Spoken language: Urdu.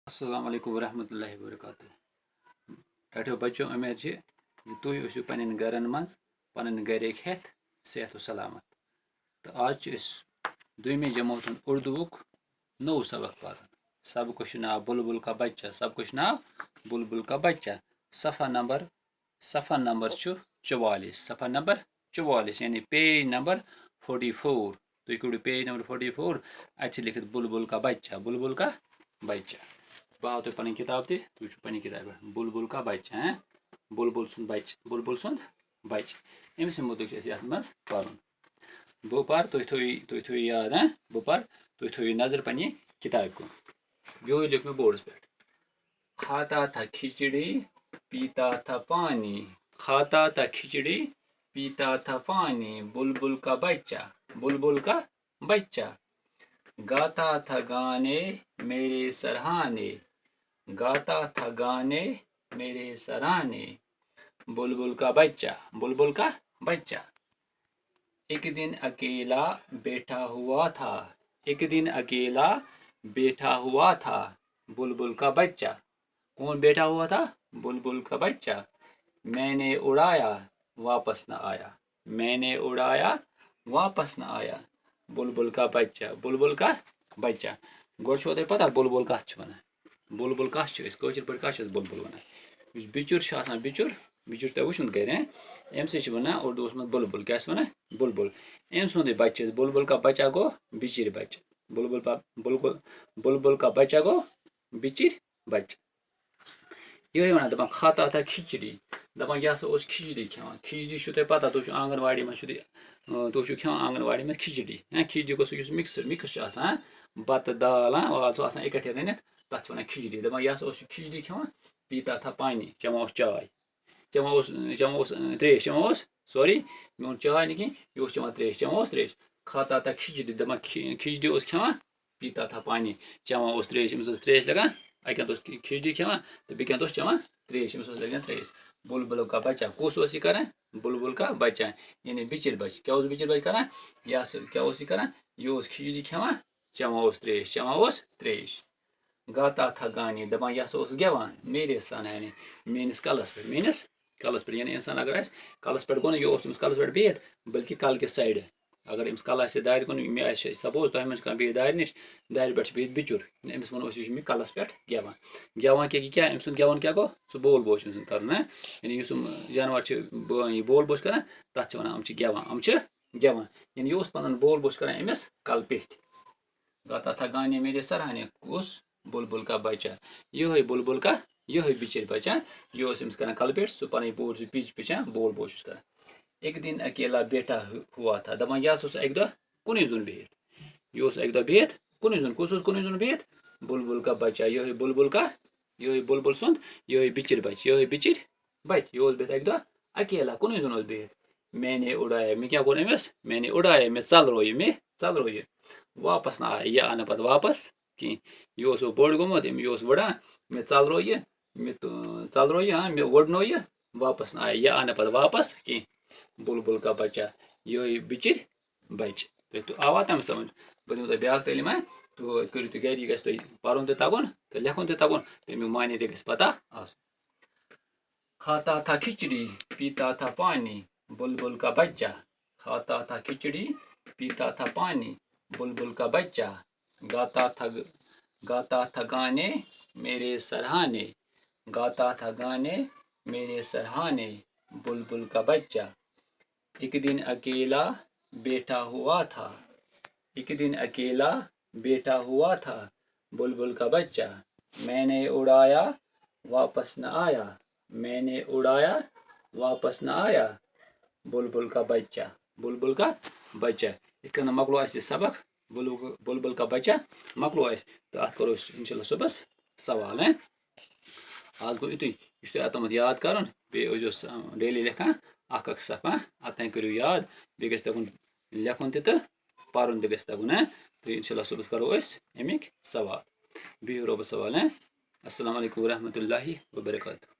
السلام علیکم ورحمۃ اللہ وبرکاتہ ٹھٹھو بچو امید تھی ٲسِو پنٛنٮ۪ن گرن منٛز پنٕنۍ گرِکۍ ہٮ۪تھ صحت و سلامت تہٕ آز چھِ أسۍ دوٚیمہِ جمٲژ ہُنٛد اُردوُک نوٚو سبق پران سبقس چھُ ناو بُلبُل کا بچہ سبقس چھُ ناو بُلبُل کا بچہ صفحہ نمبر چھُ 44 صفحہ نمبر 44 یعنی پیج نمبر 44 تُہۍ کٔڑِو پیج نمبر 44 اَتہِ چھِ لیکھِتھ بُلبُل کا بچہ بہٕ ہاو تۄہہِ پنٕنۍ کِتاب تہِ تُہۍ وٕچھِو پنٛنہِ کِتابہِ پٮ۪ٹھ بُلبُل کا بچہ بُلبُل سُنٛد بچہِ أمۍ سٕنٛدِ مُتعلِق چھُ اَسہِ یَتھ منٛز پَرُن بہٕ پَرٕ تُہۍ تھٲیِو یاد بہٕ پَرٕ تُہۍ تھٲیِو نظر پنٛنہِ کِتابہِ کُن یِہوٚے لیوٚکھ مےٚ بوڑس پٮ۪ٹھ کھاتا تھا کھچڑی پیتا تھا پانی کھاتا تھا کھچڑی پیتا تھا پانی بلبل کا بچہ گاتا تھا گانے میرے سرہانے گاتا تھا گانے میرے سرانے بلبل کا بچہ ایک دن اکیلا بیٹھا ہوا تھا بلبل کا بچہ کون بیٹھا ہوا تھا بلبل کا بچہ میں نے اڑایا واپس نہ آیا بلبل کا بچہ گۄڈٕ چھُوا تۄہہِ پتہ بُلبُل کَتھ چھِ وَنان بُلبُل کَتھ چھِ أسۍ کٲشِر پٲٹھۍ کَتھ چھِ أسۍ بُلبُل وَنان یُس بِچُر چھُ آسان بِچُر چھُ تۄہہِ وٕچھمُت گرِ أمِس چھِ وَنان اُردوٗوَس منٛز بُلبُل کیٛاہ چھِ وَنان بُلبُل أمۍ سُنٛدُے بَچہِ چھِ أسۍ بُلبُل کا بچہ گوٚو بِچِرۍ بَچہِ بُلبُل کا بچہ گوٚو بِچِرۍ بَچہِ یِہوٚے وَنان دَپان کھاتا تھا کھچڑی دَپان یہِ ہسا اوس کھچڑی کھٮ۪وان کھچڑی چھُو تۄہہِ پَتہ تُہۍ چھُو آنٛگَن واڑی منٛز تُہۍ چھُو کھٮ۪وان آنٛگَن واڑی منٛز کھچڑی گوٚو سُہ یُس مِکٕس چھُ آسان بَتہٕ دال وال چھُ آسان اِکٹھے رٔنِتھ تَتھ چھِ وَنان کھچڑی دَپان یہِ ہسا اوس کھچڑی کھٮ۪وان پیٖتا تھا پانی چٮ۪وان اوس چاے چٮ۪وان اوس ترٛیش میون چاے نہٕ کینٛہہ یہِ اوس چٮ۪وان ترٛیش کھاتا تھا کھچڑی دَپان کھچڑی اوس کھٮ۪وان پیٖتا تھا پانی چٮ۪وان اوس ترٛیش أمِس ٲس ترٛیش لگان اَکہِ اَندٕ اوس کھچڑی کھٮ۪وان تہٕ بیٚکہِ اَندٕ اوس چٮ۪وان ترٛیش أمِس اوس لگان ترٛیش بُلبُل کا بچہ کُس اوس یہِ کران بُلبُل کا بچہ یعنی بِچِرۍ بچہِ کیٛاہ اوس بِچِرۍ بچہِ کران کیٛاہ اوس یہِ کران یہِ اوس کھچڑی کھٮ۪وان چٮ۪وان اوس ترٛیش گاتا تھا گانے دَپان یہِ ہسا اوس گٮ۪وان میرے سرانے میٲنِس کَلس پٮ۪ٹھ یعنی اِنسان اگر آسہِ کَلس پٮ۪ٹھ گوٚو نہ یہِ اوس تٔمِس کَلس پٮ۪ٹھ بِہِتھ بٔلکہِ کَلہٕ کِس سایڈٕ اگر أمِس کَلہٕ آسہِ دارِ کُن مےٚ آسہِ سپوز تۄہہِ منٛز چھِ کانٛہہ بِہِتھ دارِ نِش دارِ پٮ۪ٹھ چھُ بِہِتھ بِچُر أمِس وَنو أسۍ یہِ چھُ مےٚ کَلس پٮ۪ٹھ گٮ۪وان کیٛاہ أمۍ سُنٛد گٮ۪وُن کیٛاہ گوٚو سُہ بول بوج أمۍ سُنٛد کَرُن یعنی یُس یِم جانوَر چھِ یہِ بول بوج کران تَتھ چھِ وَنان یِم چھِ گٮ۪وان یعنی یہِ اوس پَنُن بول بوج کران أمِس کَلہٕ پیٚٹھۍ گاتا تھا گانے میرے سرانے کُس بُلبُل کا بچہ یِہوٚے بِچِرۍ بچہ یہِ اوس أمِس کران کَلہٕ پیٚٹھۍ سُہ پَنٕنۍ بوٗر سُہ پِچ بول بوج چھُس کران ایک دن اکیلا بیٹھا ہوا تھا دَپان یہِ ہسا اوس اَکہِ دۄہ کُنُے زوٚن بِہِتھ کُس اوس کُنُے زوٚن بِہِتھ بُلبُل کا بچہ یِہوٚے بُلبُل سُنٛد یِہوٚے بِچِرۍ بچہِ یہِ اوس بِہِتھ اَکہِ دۄہ اکیلا کُنُے زوٚن اوس بِہِتھ میں نے اُڑایا مےٚ کیٛاہ کوٚر أمِس میں نے اُڑایا مےٚ ژَلرو یہِ واپس نہٕ آیا یہِ آو نہٕ پَتہٕ واپس کِہیٖنۍ یہِ اوس بوٚڑ گوٚمُت یہِ اوس وٕڑان مےٚ ژَلرو یہِ مےٚ وٕڑنو یہِ واپس نہٕ آیا یہِ آو نہٕ پَتہٕ واپس کینٛہہ بُلبُل کا بچہ یِہوٚے بِچِرۍ بچہِ تۄہہِ آوا تَمہِ سمجھ بہٕ دِمو تۄہہِ بیٛاکھ تعلیٖم تہٕ کٔرِو تُہۍ گرِ یہِ گژھِ تۄہہِ پَرُن تہِ تَگُن تہٕ لیکھُن تہِ تَگُن تَمیُک معنے تہِ گژھِ پَتہ آسُن کھاتا تھا کھچڑی پیتا تھا پانی بُلبُل کا بچہ کھاتا تھا کھچڑی پیتا تھا پانی بُلبُل کا بچہ گاتا تھا گانے میرے سرہانے بُلبُل کا بچہ ایک دن اکیلا بیٹھا ہوا تھا بلبل کا بچہ میں نے اڑایا واپس نہ آیا بلبل کا بچہ یِتھ کٔنۍ مۄکلو اَسہِ یہِ سبق بُلبُل کا بچہ مۄکلو اَسہِ تہٕ اَتھ کَرو أسۍ اِنشاء اللہ صُبحس سوال آز گوٚو یُتُے یہِ چھُ تۄہہِ اَتھ یاد کَرُن بیٚیہِ ٲسۍزیو ڈیلی لیکھان اکھ صفحہ اَتانۍ کٔرِو یاد بیٚیہِ گژھِ تَگُن لیکھُن تہِ تہٕ پَرُن تہِ گژھِ تَگُن تہٕ اِنشاء اللہ صُبحس کَرو أسۍ اَمِکۍ سوال بِہِو رۄبَس حوالہٕ السلام علیکم ورحمۃ اللہ وبرکاتہ